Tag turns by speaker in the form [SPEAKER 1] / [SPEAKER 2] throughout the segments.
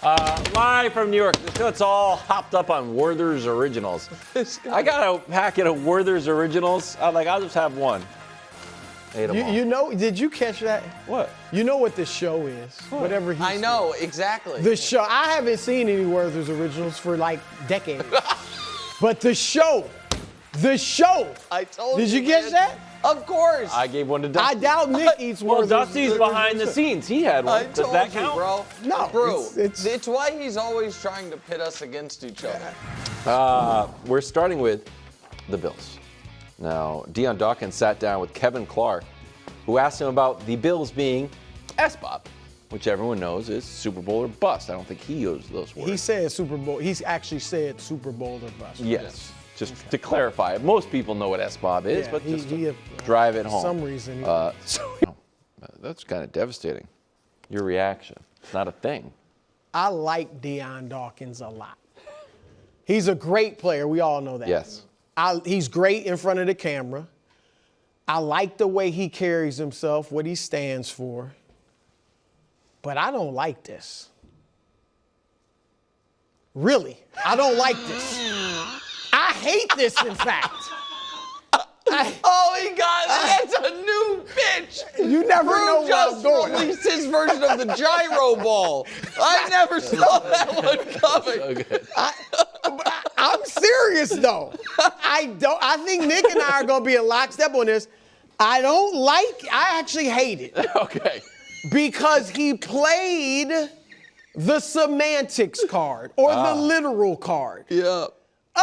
[SPEAKER 1] Live from New York. This show's all hopped up on Werther's Originals. I got a packet of Werther's Originals. I'll just have one. Ate them all.
[SPEAKER 2] You know, did you catch that?
[SPEAKER 1] What?
[SPEAKER 2] You know what the show is. Whatever he
[SPEAKER 3] I know, exactly.
[SPEAKER 2] The show. I haven't seen any Werther's Originals for like decades. But the show.
[SPEAKER 3] I told you.
[SPEAKER 2] Did you catch that?
[SPEAKER 3] Of course.
[SPEAKER 1] I gave one to Dusty.
[SPEAKER 2] I doubt Nick eats
[SPEAKER 1] Well,
[SPEAKER 2] Werther's.
[SPEAKER 1] Dusty's behind the scenes. He had one.
[SPEAKER 3] I
[SPEAKER 1] Does
[SPEAKER 3] told
[SPEAKER 1] that
[SPEAKER 3] you,
[SPEAKER 1] count?
[SPEAKER 3] bro.
[SPEAKER 2] No,
[SPEAKER 3] Bro,
[SPEAKER 2] it's-
[SPEAKER 3] it's why he's always trying to pit us against each other.
[SPEAKER 1] We're starting with the Bills. Now, Dion Dawkins sat down with Kevin Clark, who asked him about the Bills being S.B.o.B, which everyone knows is Super Bowl or bust. I don't think he used those words.
[SPEAKER 2] He said Super Bowl. He's actually said Super Bowl or bust.
[SPEAKER 1] Yes. Just to clarify, most people know what S.B.o.B is,
[SPEAKER 2] Yeah,
[SPEAKER 1] but
[SPEAKER 2] he-
[SPEAKER 1] just
[SPEAKER 2] he-
[SPEAKER 1] to drive it
[SPEAKER 2] for
[SPEAKER 1] home.
[SPEAKER 2] some reason, he-
[SPEAKER 1] That's kind of devastating. Your reaction. It's not a thing.
[SPEAKER 2] I like Dion Dawkins a lot. He's a great player. We all know that.
[SPEAKER 1] Yes.
[SPEAKER 2] He's great in front of the camera. I like the way he carries himself, what he stands for. But I don't like this. Really, I don't like this. I hate this, in fact.
[SPEAKER 3] Oh, he got it. That's a new pitch.
[SPEAKER 2] You never know
[SPEAKER 3] Drew
[SPEAKER 2] where I'm
[SPEAKER 3] just
[SPEAKER 2] going.
[SPEAKER 3] released his version of the gyro ball. I never saw that one coming.
[SPEAKER 1] Okay.
[SPEAKER 2] I'm serious though. I think Nick and I are gonna be in lockstep on this. I actually hate it.
[SPEAKER 1] Okay.
[SPEAKER 2] Because he played the semantics card or the literal card.
[SPEAKER 3] Yeah.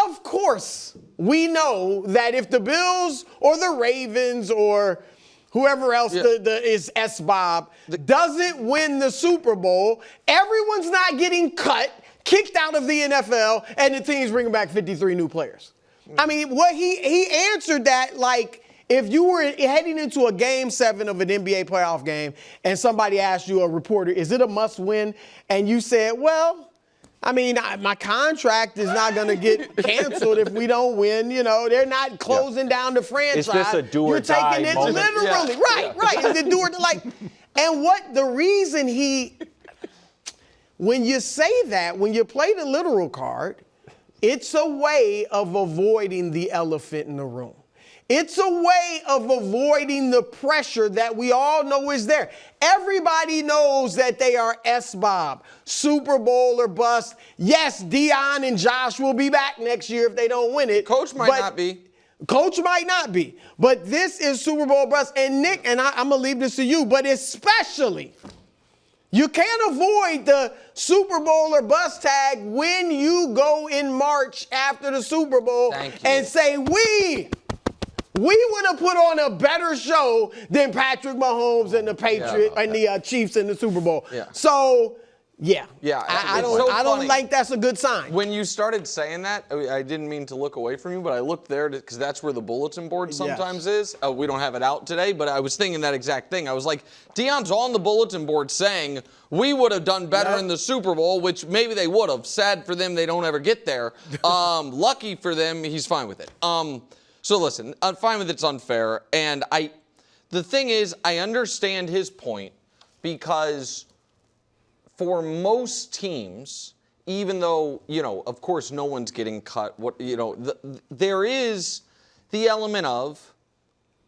[SPEAKER 2] Of course, we know that if the Bills or the Ravens or whoever else is S.B.o.B doesn't win the Super Bowl, everyone's not getting cut, kicked out of the NFL, and the team's bringing back 53 new players. I mean, what he answered that like if you were heading into a game 7 of an NBA playoff game and somebody asked you, a reporter, is it a must win? And you said, well, I mean, my contract is not going to get canceled if we don't win. You know, they're not closing down the franchise.
[SPEAKER 1] It's just a do or
[SPEAKER 2] You're
[SPEAKER 1] die
[SPEAKER 2] taking it
[SPEAKER 1] moment.
[SPEAKER 2] literally.
[SPEAKER 3] Yeah.
[SPEAKER 2] Right. Is it do or like? And what the reason when you say that, when you play the literal card, it's a way of avoiding the elephant in the room. It's a way of avoiding the pressure that we all know is there. Everybody knows that they are S.B.o.B, Super Bowl or bust. Yes, Dion and Josh will be back next year if they don't win it.
[SPEAKER 3] Coach might not be.
[SPEAKER 2] Coach might not be. But this is Super Bowl bust. And Nick, and I'm going to leave this to you, but especially, you can't avoid the Super Bowl or bust tag when you go in March after the Super Bowl and say, we would have put on a better show than Patrick Mahomes and the Patriots and the Chiefs in the Super Bowl.
[SPEAKER 3] Yeah.
[SPEAKER 2] So, yeah.
[SPEAKER 3] Yeah,
[SPEAKER 2] I
[SPEAKER 3] it's so
[SPEAKER 2] don't
[SPEAKER 3] funny.
[SPEAKER 2] think that's a good sign.
[SPEAKER 3] When you started saying that, I didn't mean to look away from you, but I looked there because that's where the bulletin board sometimes is. We don't have it out today, but I was thinking that exact thing. I was like, Dion's on the bulletin board saying we would have done better in the Super Bowl, which maybe they would have. Sad for them, they don't ever get there. Lucky for them, he's fine with it. So listen, I'm fine with it's unfair, and the thing is, I understand his point because for most teams, even though, of course no one's getting cut, there is the element of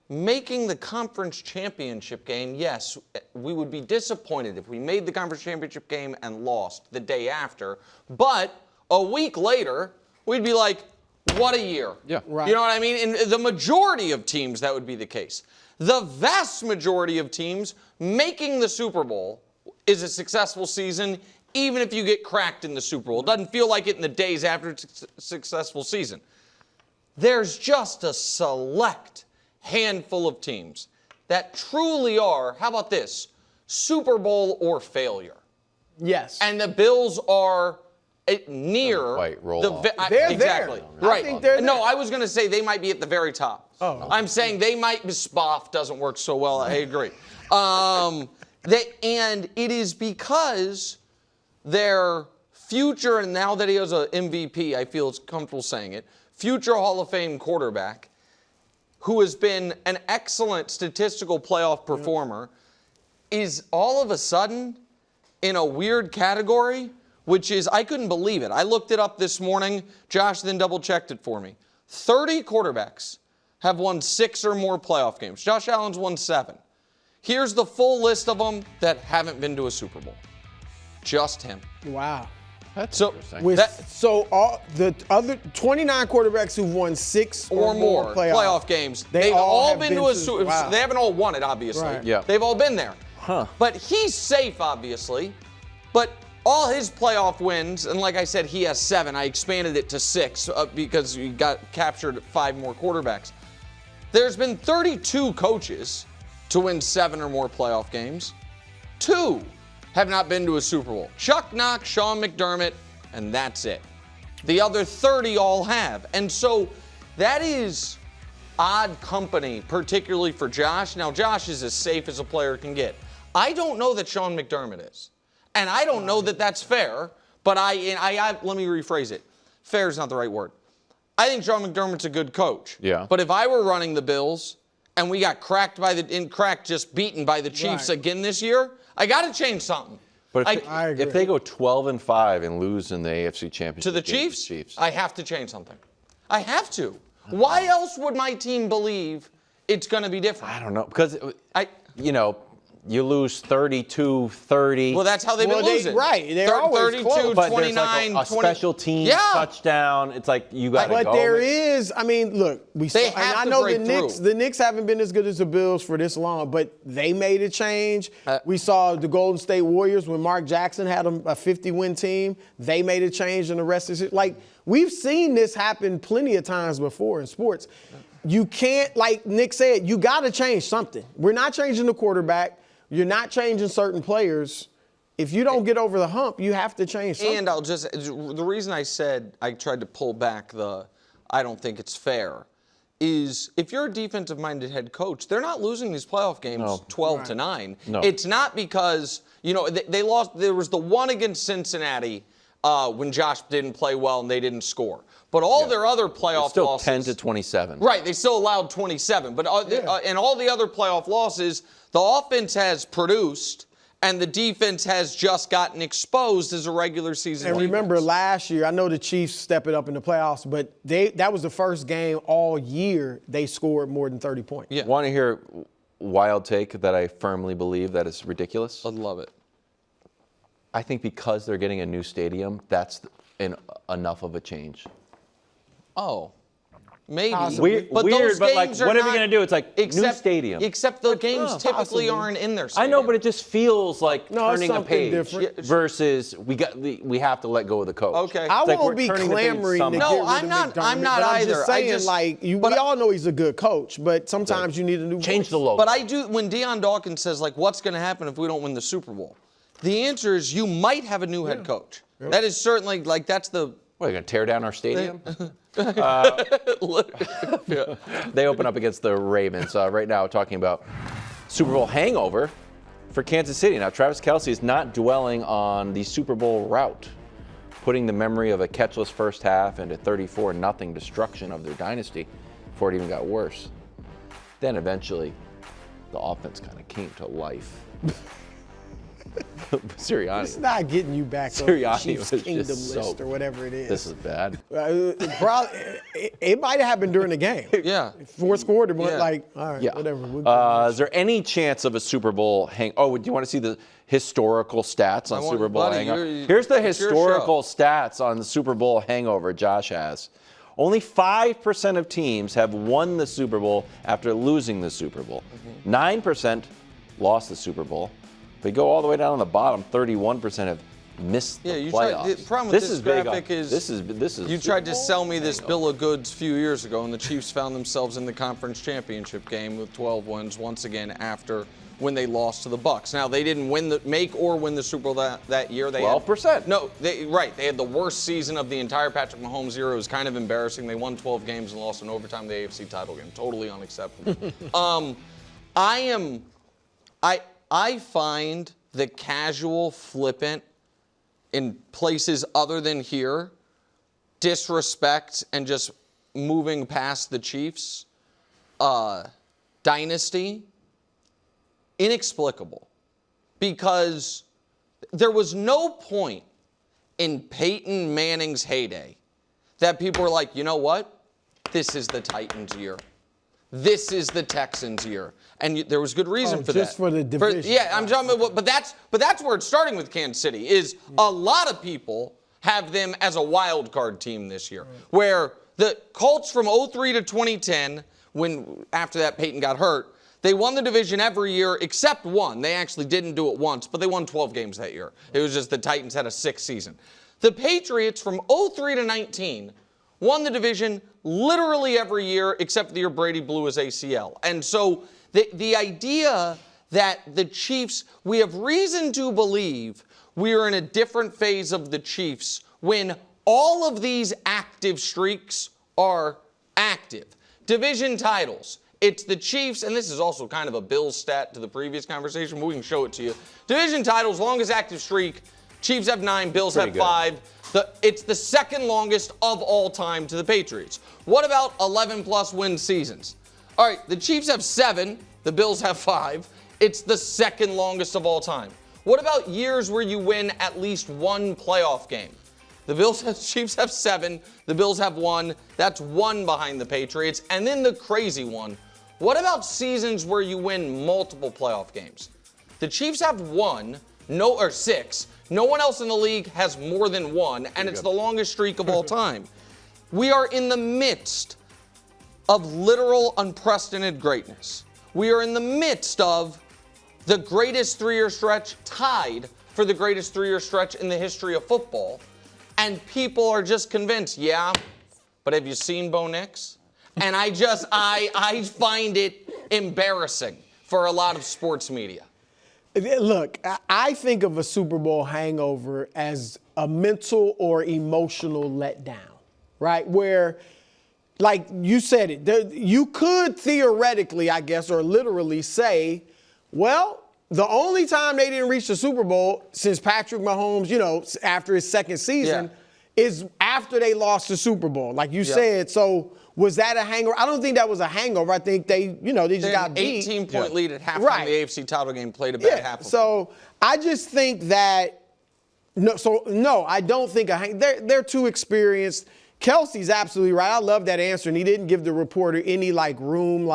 [SPEAKER 3] making the conference championship game. Yes, we would be disappointed if we made the conference championship game and lost the day after, but a week later, we'd be like, what a year.
[SPEAKER 1] Yeah.
[SPEAKER 2] Right.
[SPEAKER 3] You know what I mean? In the majority of teams, that would be the case. The vast majority of teams making the Super Bowl is a successful season, even if you get cracked in the Super Bowl. It doesn't feel like it in the days after it's a successful season. There's just a select handful of teams that truly are, how about this, Super Bowl or failure.
[SPEAKER 2] Yes.
[SPEAKER 3] And the Bills are near
[SPEAKER 1] quite roll off.
[SPEAKER 2] They're
[SPEAKER 3] exactly
[SPEAKER 2] there.
[SPEAKER 3] right.
[SPEAKER 2] I think they're
[SPEAKER 3] No,
[SPEAKER 2] there.
[SPEAKER 3] I was going to say they might be at the very top.
[SPEAKER 2] Oh.
[SPEAKER 3] I'm saying they might. S.B.o.B doesn't work so well. I agree. And it is because their future, and now that he has an MVP, I feel it's comfortable saying it, future Hall of Fame quarterback, who has been an excellent statistical playoff performer, is all of a sudden in a weird category which is, I couldn't believe it. I looked it up this morning. Josh then double-checked it for me. 30 quarterbacks have won 6 or more playoff games. Josh Allen's won 7. Here's the full list of them that haven't been to a Super Bowl. Just him.
[SPEAKER 2] Wow.
[SPEAKER 1] That's
[SPEAKER 3] So,
[SPEAKER 1] interesting.
[SPEAKER 2] So all the other 29 quarterbacks who've won 6
[SPEAKER 3] or more playoff games. They've all been to a Super Bowl.
[SPEAKER 2] wow.
[SPEAKER 3] They haven't all won it, obviously.
[SPEAKER 2] Right.
[SPEAKER 1] Yeah.
[SPEAKER 3] They've all been there.
[SPEAKER 1] Huh.
[SPEAKER 3] But he's safe, obviously. But all his playoff wins, and like I said, he has 7. I expanded it to 6 because he got captured 5 more quarterbacks. There's been 32 coaches to win 7 or more playoff games. 2 have not been to a Super Bowl. Chuck Knox, Sean McDermott, and that's it. The other 30 all have. And so that is odd company, particularly for Josh. Now, Josh is as safe as a player can get. I don't know that Sean McDermott is. And I don't know that that's fair, but let me rephrase it. Fair is not the right word. I think Sean McDermott's a good coach.
[SPEAKER 1] Yeah.
[SPEAKER 3] But if I were running the Bills and we got just beaten by the Chiefs
[SPEAKER 2] Right.
[SPEAKER 3] again this year, I got to change something.
[SPEAKER 1] But
[SPEAKER 2] I agree.
[SPEAKER 1] if they go 12-5 and lose in the AFC Championship
[SPEAKER 3] To the
[SPEAKER 1] game
[SPEAKER 3] Chiefs, I have to change something. I have to. Why else would my team believe it's going to be different?
[SPEAKER 1] I don't know because you lose 32-30.
[SPEAKER 3] Well, that's how they've been losing.
[SPEAKER 2] They're always
[SPEAKER 3] 32,
[SPEAKER 2] close.
[SPEAKER 1] but
[SPEAKER 3] 29,
[SPEAKER 1] there's like a
[SPEAKER 3] 20.
[SPEAKER 1] special team
[SPEAKER 3] Yeah.
[SPEAKER 1] touchdown. It's like you got to go.
[SPEAKER 2] But there is, I mean, look, we
[SPEAKER 3] They
[SPEAKER 2] saw,
[SPEAKER 3] have
[SPEAKER 2] and I
[SPEAKER 3] to
[SPEAKER 2] know
[SPEAKER 3] break
[SPEAKER 2] the Knicks haven't been as good as the Bills for this long, but they made a change. We saw the Golden State Warriors when Mark Jackson had a 50-win team. They made a change, and the rest is like we've seen this happen plenty of times before in sports. You can't, like Nick said, you got to change something. We're not changing the quarterback. You're not changing certain players. If you don't get over the hump, you have to change something.
[SPEAKER 3] And the reason I said I tried to pull back I don't think it's fair is if you're a defensive-minded head coach, they're not losing these playoff games 12-9.
[SPEAKER 1] No.
[SPEAKER 3] It's not because, they lost. There was the one against Cincinnati when Josh didn't play well and they didn't score. But all their other playoff
[SPEAKER 1] still
[SPEAKER 3] losses.
[SPEAKER 1] 10-27.
[SPEAKER 3] Right, they still allowed 27. But and all the other playoff losses, the offense has produced and the defense has just gotten exposed as a regular season
[SPEAKER 2] And
[SPEAKER 3] defense.
[SPEAKER 2] remember last year, I know the Chiefs stepped it up in the playoffs, but that was the first game all year they scored more than 30 points.
[SPEAKER 3] Yeah.
[SPEAKER 1] Want to hear wild take that I firmly believe that is ridiculous?
[SPEAKER 3] I'd love it.
[SPEAKER 1] I think because they're getting a new stadium, that's enough of a change.
[SPEAKER 3] Oh, maybe.
[SPEAKER 2] Possibly.
[SPEAKER 3] But
[SPEAKER 1] Weird,
[SPEAKER 3] those
[SPEAKER 1] but like,
[SPEAKER 3] games are
[SPEAKER 1] what are we
[SPEAKER 3] not-
[SPEAKER 1] going to do? It's like new stadium.
[SPEAKER 3] Except the games typically
[SPEAKER 2] possibly.
[SPEAKER 3] aren't in their
[SPEAKER 1] I
[SPEAKER 3] stadium.
[SPEAKER 1] know, but it just feels like
[SPEAKER 2] No, it's
[SPEAKER 1] turning a
[SPEAKER 2] something
[SPEAKER 1] page
[SPEAKER 2] different.
[SPEAKER 1] versus we have to let go of the coach.
[SPEAKER 3] Okay.
[SPEAKER 2] I
[SPEAKER 1] It's like
[SPEAKER 2] won't
[SPEAKER 1] we're
[SPEAKER 2] be
[SPEAKER 1] turning the page
[SPEAKER 2] clamoring to
[SPEAKER 1] somehow.
[SPEAKER 2] get
[SPEAKER 3] No,
[SPEAKER 2] rid
[SPEAKER 3] I'm
[SPEAKER 2] of
[SPEAKER 3] not-
[SPEAKER 2] McDermott,
[SPEAKER 3] I'm not
[SPEAKER 2] but I'm
[SPEAKER 3] either.
[SPEAKER 2] just
[SPEAKER 3] I
[SPEAKER 2] saying,
[SPEAKER 3] just-
[SPEAKER 2] we
[SPEAKER 3] but
[SPEAKER 2] all know he's a good coach, but sometimes you need a new
[SPEAKER 1] Change
[SPEAKER 2] voice.
[SPEAKER 1] the logo.
[SPEAKER 3] But I do, when Dion Dawkins says, what's going to happen if we don't win the Super Bowl? The answer is you might have a new head coach. That is certainly, that's the...
[SPEAKER 1] What, are you going to tear down our stadium? They open up against the Ravens. Right now, talking about Super Bowl hangover for Kansas City. Now, Travis Kelce is not dwelling on the Super Bowl route, putting the memory of a catchless first half and a 34-0 destruction of their dynasty before it even got worse. Then eventually, the offense kind of came to life. Sirianni.
[SPEAKER 2] It's not getting you back on the
[SPEAKER 1] Sirianni
[SPEAKER 2] Chiefs
[SPEAKER 1] was
[SPEAKER 2] Kingdom
[SPEAKER 1] just
[SPEAKER 2] list
[SPEAKER 1] so-
[SPEAKER 2] or whatever it is.
[SPEAKER 1] This is bad.
[SPEAKER 2] It might have happened during the game.
[SPEAKER 3] Yeah.
[SPEAKER 2] Fourth quarter, but
[SPEAKER 3] Yeah.
[SPEAKER 2] all right,
[SPEAKER 1] Yeah.
[SPEAKER 2] whatever.
[SPEAKER 1] Is there any chance of a Super Bowl do you want to see the historical stats on Super Bowl
[SPEAKER 3] buddy,
[SPEAKER 1] hangover?
[SPEAKER 3] you're-
[SPEAKER 1] Here's the
[SPEAKER 3] it's your
[SPEAKER 1] historical stats on the Super Bowl hangover Josh has. Only 5% of teams have won the Super Bowl after losing the Super Bowl. 9% lost the Super Bowl. If we go all the way down on the bottom, 31% have missed the playoffs.
[SPEAKER 3] The problem with this
[SPEAKER 1] is big.
[SPEAKER 3] graphic is
[SPEAKER 1] this is
[SPEAKER 3] you tried to sell me this bill of goods a few years ago, and the Chiefs found themselves in the conference championship game with 12 wins once again after when they lost to the Bucs. Now they didn't win make or win the Super Bowl that year. They
[SPEAKER 1] 12%.
[SPEAKER 3] They had the worst season of the entire Patrick Mahomes era. It was kind of embarrassing. They won 12 games and lost in overtime the AFC title game. Totally unacceptable. I find the casual, flippant, in places other than here, disrespect and just moving past the Chiefs dynasty, inexplicable. Because there was no point in Peyton Manning's heyday that people were like, you know what? This is the Titans' year. This is the Texans' year. And there was good reason for that.
[SPEAKER 2] Just for the division.
[SPEAKER 3] I'm talking about, but that's where it's starting with Kansas City, is a lot of people have them as a wild card team this year, where the Colts from 2003 to 2010, when after that Peyton got hurt, they won the division every year except one. They actually didn't do it once, but they won 12 games that year. It was just the Titans had a 6th season. The Patriots from 2003 to 19 won the division literally every year except for the year Brady blew his ACL. And so the idea that the Chiefs, we have reason to believe we are in a different phase of the Chiefs when all of these active streaks are active. Division titles. It's the Chiefs, and this is also kind of a Bills stat to the previous conversation, but we can show it to you. Division titles, longest active streak. Chiefs have 9, Bills have 5. It's the second longest of all time to the Patriots. What about 11-plus win seasons? All right, the Chiefs have 7, the Bills have 5. It's the second longest of all time. What about years where you win at least one playoff game? The Chiefs have 7, the Bills have 1. That's 1 behind the Patriots. And then the crazy one, what about seasons where you win multiple playoff games? The Chiefs have 6. No one else in the league has more than 1, and it's the longest streak of all time. We are in the midst of literal unprecedented greatness. We are in the midst of the greatest 3-year stretch, tied for the greatest 3-year stretch in the history of football. And people are just convinced, yeah, but have you seen Bo Nix? And I find it embarrassing for a lot of sports media.
[SPEAKER 2] Look, I think of a Super Bowl hangover as a mental or emotional letdown, right? Where, like you said it, you could theoretically, I guess, or literally say, well, the only time they didn't reach the Super Bowl since Patrick Mahomes, after his 2nd season, is after they lost the Super Bowl, like you said. So was that a hangover? I don't think that was a hangover. I think they just got beat.
[SPEAKER 3] 18-point lead at halftime. The AFC title game, played a bad half.
[SPEAKER 2] So I just think that I don't think they're too experienced. Kelsey's absolutely right. I love that answer, and he didn't give the reporter any room,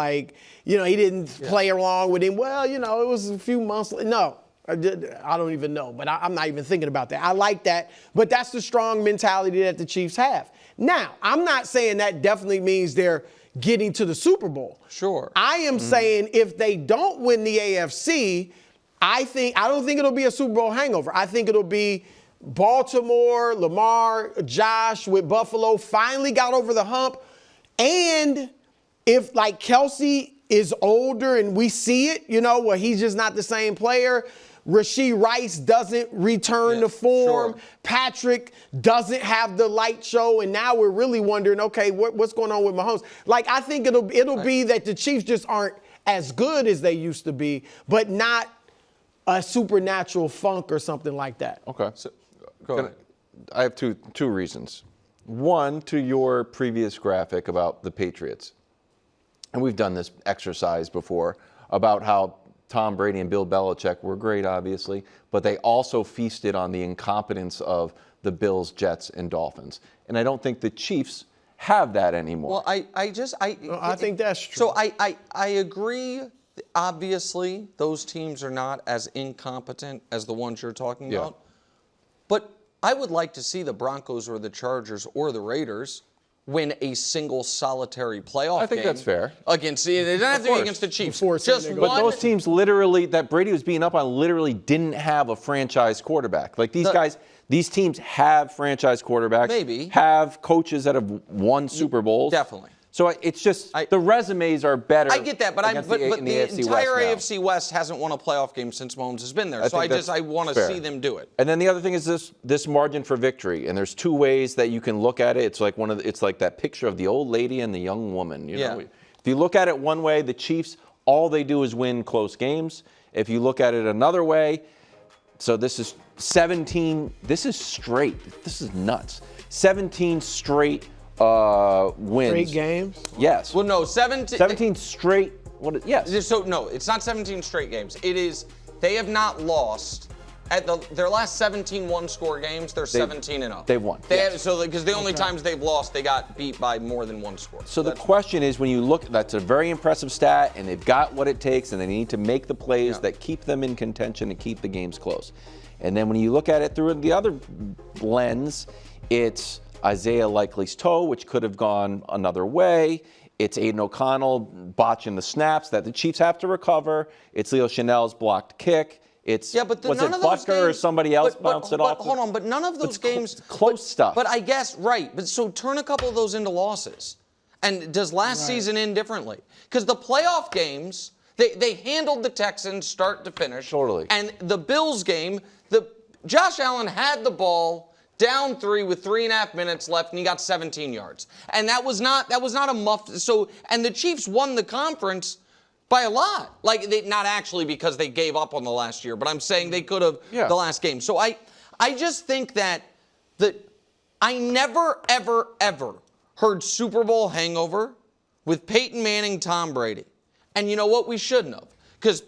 [SPEAKER 2] he didn't play along with him. Well, it was a few months. No, I don't even know, but I'm not even thinking about that. I like that, but that's the strong mentality that the Chiefs have. Now, I'm not saying that definitely means they're getting to the Super Bowl.
[SPEAKER 3] Sure.
[SPEAKER 2] I am saying if they don't win the AFC, I don't think it'll be a Super Bowl hangover. I think it'll be Baltimore, Lamar, Josh with Buffalo finally got over the hump. And if Kelsey is older and we see it, where he's just not the same player, Rashee Rice doesn't return to form. Sure. Patrick doesn't have the light show, and now we're really wondering, okay, what's going on with Mahomes? I think it'll be that the Chiefs just aren't as good as they used to be, but not a supernatural funk or something like that.
[SPEAKER 1] Okay.
[SPEAKER 3] So, go ahead.
[SPEAKER 1] I have two reasons. One, to your previous graphic about the Patriots, and we've done this exercise before about how Tom Brady and Bill Belichick were great, obviously, but they also feasted on the incompetence of the Bills, Jets, and Dolphins. And I don't think the Chiefs have that anymore.
[SPEAKER 2] Well, I think that's true.
[SPEAKER 3] So I agree. Obviously, those teams are not as incompetent as the ones you're talking about. But I would like to see the Broncos or the Chargers or the Raiders win a single solitary playoff game.
[SPEAKER 1] I think that's fair.
[SPEAKER 3] It doesn't have to be against the Chiefs.
[SPEAKER 2] But
[SPEAKER 1] those teams literally, that Brady was beating up on, literally didn't have a franchise quarterback. These teams have franchise quarterbacks.
[SPEAKER 3] Maybe.
[SPEAKER 1] Have coaches that have won Super Bowls.
[SPEAKER 3] Definitely.
[SPEAKER 1] So it's just the resumes are better.
[SPEAKER 3] I get that, but the entire AFC West hasn't won a playoff game since Mahomes has been there. I want to see them do it.
[SPEAKER 1] And then the other thing is this margin for victory. And there's 2 ways that you can look at it. It's like that picture of the old lady and the young woman. If you look at it one way, the Chiefs, all they do is win close games. If you look at it another way, so this is 17. This is straight. This is nuts. 17 straight wins.
[SPEAKER 2] Straight games?
[SPEAKER 1] Yes.
[SPEAKER 3] Well, no,
[SPEAKER 1] 17 straight. Yes.
[SPEAKER 3] So, no, it's not 17 straight games. It is, they have not lost their last 17 one-score games, they're 17-0.
[SPEAKER 1] They've won.
[SPEAKER 3] So because the only times they've lost, they got beat by more than one score.
[SPEAKER 1] So the question is, when you look, that's a very impressive stat, and they've got what it takes, and they need to make the plays that keep them in contention and keep the games close. And then when you look at it through the other lens, it's Isaiah Likely's toe, which could have gone another way. It's Aiden O'Connell botching the snaps that the Chiefs have to recover. It's Leo Chanel's blocked kick. It's
[SPEAKER 3] but
[SPEAKER 1] was
[SPEAKER 3] none
[SPEAKER 1] it
[SPEAKER 3] of those
[SPEAKER 1] Butker or
[SPEAKER 3] games,
[SPEAKER 1] somebody else bounced it off?
[SPEAKER 3] Hold on, but none of those games
[SPEAKER 1] close stuff.
[SPEAKER 3] But I guess But so turn a couple of those into losses. And does last season end differently? Because the playoff games, they handled the Texans start to finish. Totally. And the Bills game, Josh Allen had the ball down 3 with 3.5 minutes left, and he got 17 yards. And that was not a muff. So, and the Chiefs won the conference by a lot. Like, not actually because they gave up on the last year, but I'm saying they could have the last game. So I just think that I never, ever, ever heard Super Bowl hangover with Peyton Manning, Tom Brady. And you know what? We shouldn't have. Because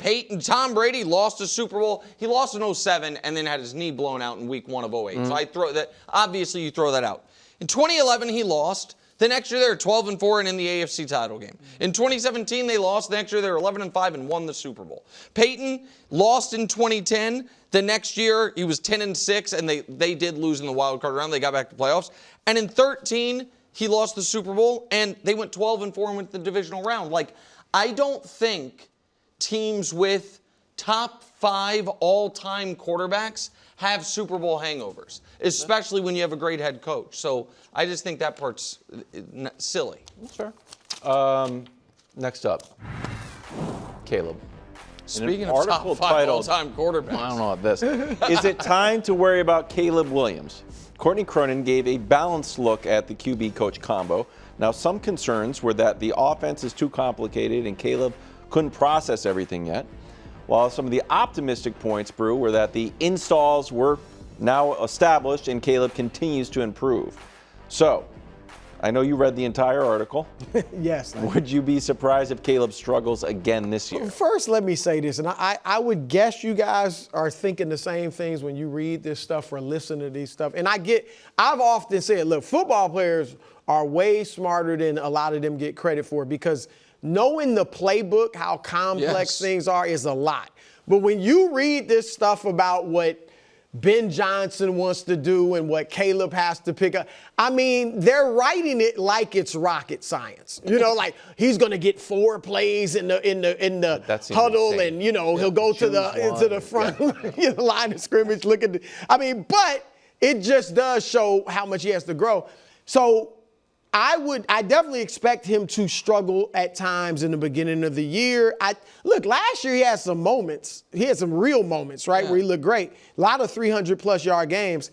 [SPEAKER 3] Tom Brady lost a Super Bowl. He lost in 2007 and then had his knee blown out in week 1 of 2008. So I throw that. Obviously, you throw that out. In 2011, he lost. The next year, they were 12-4 and in the AFC title game. In 2017, they lost. The next year, they were 11-5 and won the Super Bowl. Peyton lost in 2010. The next year, he was 10-6, and they did lose in the wild card round. They got back to playoffs. And in 2013, he lost the Super Bowl, and they went 12-4 and went to the divisional round. Like, I don't think teams with top 5 all-time quarterbacks have Super Bowl hangovers, especially when you have a great head coach. So I just think that part's silly.
[SPEAKER 1] Sure. Next up, Caleb.
[SPEAKER 3] Speaking of top 5 all-time quarterbacks.
[SPEAKER 1] I don't know about this. Is it time to worry about Caleb Williams? Courtney Cronin gave a balanced look at the QB coach combo. Now, some concerns were that the offense is too complicated and Caleb couldn't process everything yet, while some of the optimistic points, Brew, were that the installs were now established and Caleb continues to improve. So, I know you read the entire article.
[SPEAKER 2] Yes.
[SPEAKER 1] Would you be surprised if Caleb struggles again this year?
[SPEAKER 2] First, let me say this, and I would guess you guys are thinking the same things when you read this stuff or listen to these stuff. And I've often said, look, football players are way smarter than a lot of them get credit for, because knowing the playbook, how complex things are, is a lot. But when you read this stuff about what Ben Johnson wants to do and what Caleb has to pick up, I mean, they're writing it like it's rocket science. You know, like he's going to get 4 plays in the huddle, and he'll go to the front line of scrimmage. Look at but it just does show how much he has to grow. So I definitely expect him to struggle at times in the beginning of the year. Look, last year he had some moments. He had some real moments, right, where he looked great. A lot of 300-plus yard games.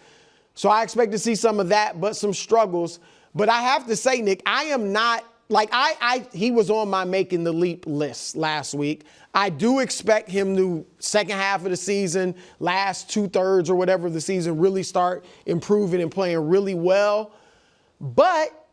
[SPEAKER 2] So I expect to see some of that, but some struggles. But I have to say, Nick, I am not like he was on my making the leap list last week. I do expect him to second half of the season, last 2/3 or whatever of the season, really start improving and playing really well. But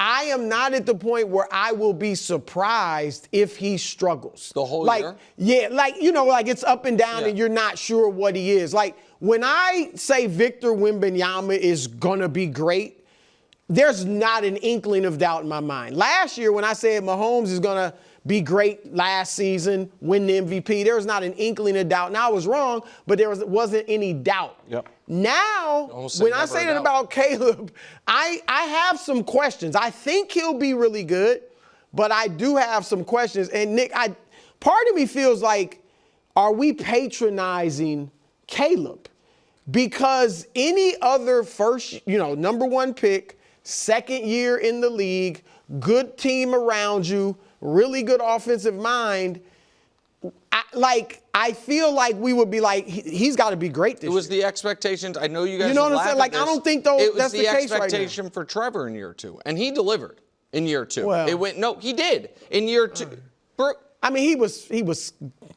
[SPEAKER 2] I am not at the point where I will be surprised if he struggles.
[SPEAKER 3] The whole year?
[SPEAKER 2] Yeah, like it's up and down and you're not sure what he is. Like when I say Victor Wembanyama is going to be great, there's not an inkling of doubt in my mind. Last year when I said Mahomes is going to be great last season, win the MVP, there was not an inkling of doubt. Now I was wrong, but there wasn't any doubt. Yep. Now, when I say that about Caleb, I have some questions. I think he'll be really good, but I do have some questions. And Nick, part of me feels like, are we patronizing Caleb? Because any other first, number 1 pick, second year in the league, good team around you, really good offensive mind, I feel like we would be like, he's got to be great this year.
[SPEAKER 3] It was the expectations. I know you guys.
[SPEAKER 2] You know what I'm saying? Like, I don't think that's the case right now.
[SPEAKER 3] It was the expectation for Trevor in year 2, and he delivered in year 2.
[SPEAKER 2] Well,
[SPEAKER 3] he did in year 2.
[SPEAKER 2] I mean, he was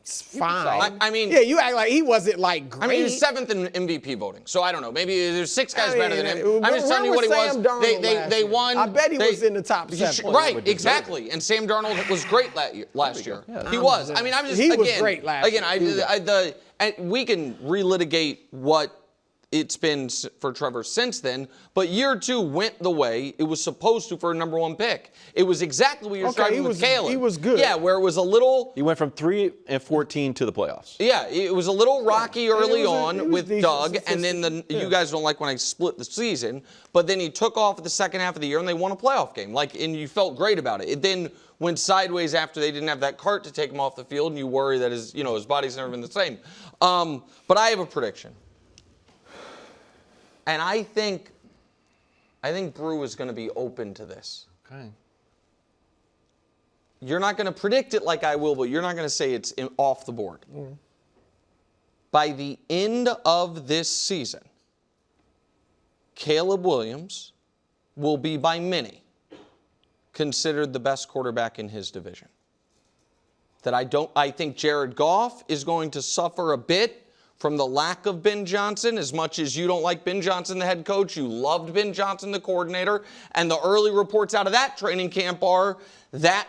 [SPEAKER 2] fine. You act like he wasn't like great.
[SPEAKER 3] I mean, he was 7th in MVP voting, so I don't know. Maybe there's 6 guys better than him. I'm just telling you what he was. They won.
[SPEAKER 2] I bet he was in the top 7.
[SPEAKER 3] Right, exactly. And Sam Darnold was great last year. He was. I mean, I'm just
[SPEAKER 2] he was great last year.
[SPEAKER 3] and we can relitigate what it's been for Trevor since then, but year 2 went the way it was supposed to for a number 1 pick. It was exactly what you're describing with Caleb.
[SPEAKER 2] He was good.
[SPEAKER 3] Yeah, where it was a little.
[SPEAKER 1] He went from 3-14 to the playoffs.
[SPEAKER 3] Yeah, it was a little rocky early on with
[SPEAKER 2] decent,
[SPEAKER 3] Doug, and then you guys don't like when I split the season, but then he took off at the second half of the year and they won a playoff game. And you felt great about it. It then went sideways after they didn't have that cart to take him off the field, and you worry that his body's never been the same. But I have a prediction. And I think Brew is going to be open to this.
[SPEAKER 1] Okay.
[SPEAKER 3] You're not going to predict it like I will, but you're not going to say it's off the board. Mm. By the end of this season, Caleb Williams will be by many considered the best quarterback in his division. I think Jared Goff is going to suffer a bit from the lack of Ben Johnson. As much as you don't like Ben Johnson, the head coach, you loved Ben Johnson, the coordinator, and the early reports out of that training camp are that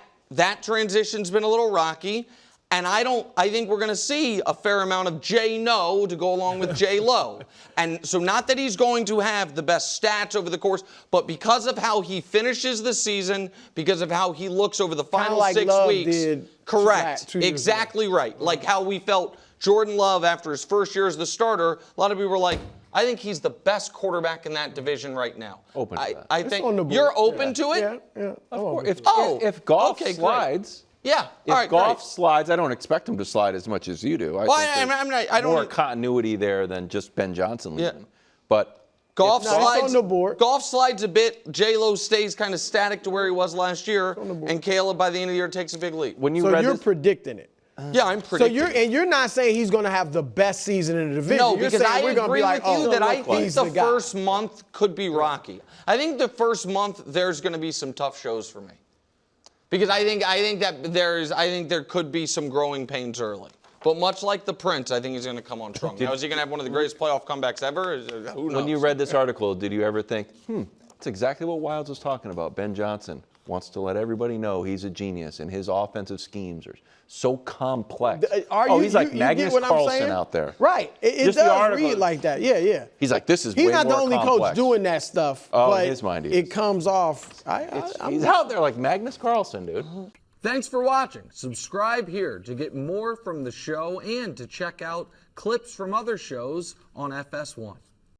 [SPEAKER 3] transition's been a little rocky, and I think we're going to see a fair amount of J-No to go along with J-Lo. And so not that he's going to have the best stats over the course, but because of how he finishes the season, because of how he looks over the final
[SPEAKER 2] like
[SPEAKER 3] 6
[SPEAKER 2] Love
[SPEAKER 3] weeks.
[SPEAKER 2] did
[SPEAKER 3] Correct. Exactly right. Like how we felt Jordan Love, after his first year as the starter, a lot of people were like, I think he's the best quarterback in that division right now.
[SPEAKER 1] Open to that.
[SPEAKER 3] I think you're open to it?
[SPEAKER 2] Yeah.
[SPEAKER 1] Of course. If
[SPEAKER 3] Goff
[SPEAKER 1] Goff slides,
[SPEAKER 3] yeah.
[SPEAKER 1] If Goff slides, I don't expect him to slide as much as you do. I think more continuity there than just Ben Johnson leaving. Yeah. But
[SPEAKER 3] Goff slides
[SPEAKER 2] on the board.
[SPEAKER 3] Goff slides a bit. J-Lo stays kind of static to where he was last year, and Caleb by the end of the year takes a big leap.
[SPEAKER 2] You're predicting it.
[SPEAKER 3] Yeah, I'm predicting.
[SPEAKER 2] So you're not saying he's going to have the best season in the division.
[SPEAKER 3] No,
[SPEAKER 2] you're
[SPEAKER 3] because
[SPEAKER 2] saying
[SPEAKER 3] I
[SPEAKER 2] we're
[SPEAKER 3] agree
[SPEAKER 2] be like,
[SPEAKER 3] with you that I think the
[SPEAKER 2] guy.
[SPEAKER 3] first month could be rocky. I think the first month there's going to be some tough shows for me, because I think there could be some growing pains early. But much like the Prince, I think he's going to come on strong. Now, is he going to have one of the greatest playoff comebacks ever? Who knows?
[SPEAKER 1] When you read this article, did you ever think, that's exactly what Wildes was talking about? Ben Johnson wants to let everybody know he's a genius, and his offensive schemes are so complex. He's like Magnus Carlsen out there.
[SPEAKER 2] Right. It does read like that. Yeah.
[SPEAKER 1] He's like, this is way more complex.
[SPEAKER 2] He's not the only coach doing that stuff. But
[SPEAKER 1] his mind
[SPEAKER 2] it comes off.
[SPEAKER 1] He's out there like Magnus Carlsen, dude.
[SPEAKER 3] Thanks for watching. Subscribe here to get more from the show and to check out clips from other shows on FS1.